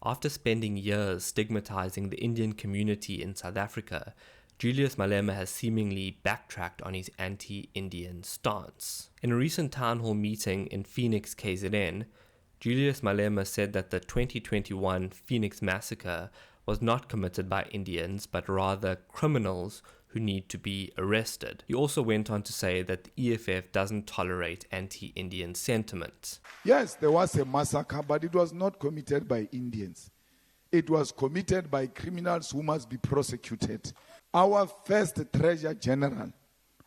After spending years stigmatizing the Indian community in South Africa, Julius Malema has seemingly backtracked on his anti-Indian stance. In a recent town hall meeting in Phoenix, KZN, Julius Malema said that the 2021 Phoenix massacre was not committed by Indians, but rather criminals who need to be arrested. He also went on to say that the EFF doesn't tolerate anti-Indian sentiment. Yes, there was a massacre, but it was not committed by Indians. It was committed by criminals who must be prosecuted. Our first Treasurer General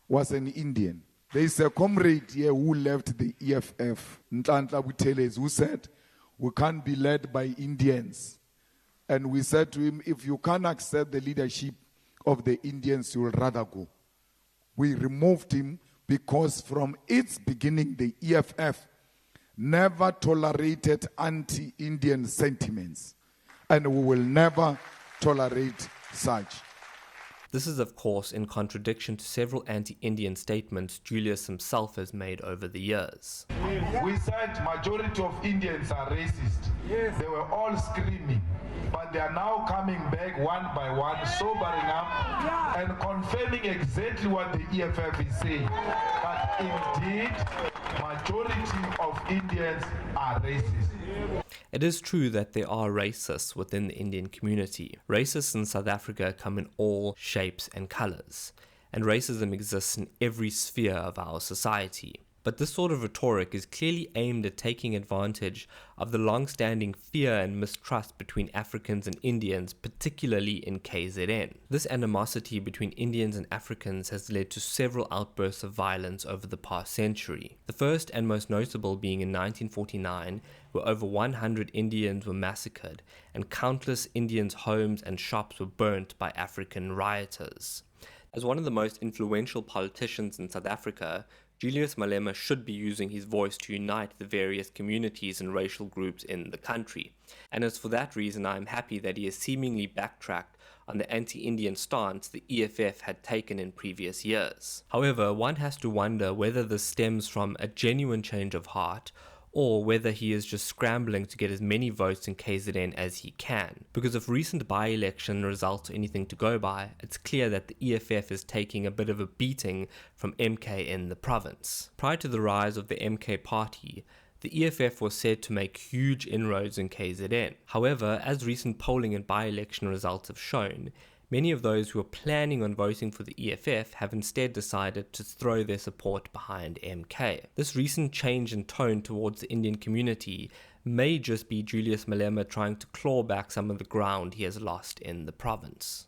was an Indian. There is a comrade here who left the EFF, Nhlanhla Buthelezi, who said, "We can't be led by Indians." And we said to him, if you can't accept the leadership of the Indians, you will rather go. We removed him because from its beginning, the EFF never tolerated anti-Indian sentiments, and we will never tolerate such. This is, of course, in contradiction to several anti-Indian statements Julius himself has made over the years. We said majority of Indians are racist. Yes. They were all screaming, but they are now coming back one by one, sobering up and confirming exactly what the EFF is saying. But indeed, majority of Indians are racist. It is true that there are racists within the Indian community. Racists in South Africa come in all shapes and colors, and racism exists in every sphere of our society. But this sort of rhetoric is clearly aimed at taking advantage of the long-standing fear and mistrust between Africans and Indians, particularly in KZN. This animosity between Indians and Africans has led to several outbursts of violence over the past century. The first and most notable being in 1949, where over 100 Indians were massacred and countless Indians' homes and shops were burnt by African rioters. As one of the most influential politicians in South Africa, Julius Malema should be using his voice to unite the various communities and racial groups in the country. And it's for that reason I am happy that he has seemingly backtracked on the anti-Indian stance the EFF had taken in previous years. However, one has to wonder whether this stems from a genuine change of heart, or whether he is just scrambling to get as many votes in KZN as he can. Because if recent by-election results are anything to go by, it's clear that the EFF is taking a bit of a beating from MK in the province. Prior to the rise of the MK party, the EFF was said to make huge inroads in KZN. However, as recent polling and by-election results have shown, many of those who are planning on voting for the EFF have instead decided to throw their support behind MK. This recent change in tone towards the Indian community may just be Julius Malema trying to claw back some of the ground he has lost in the province.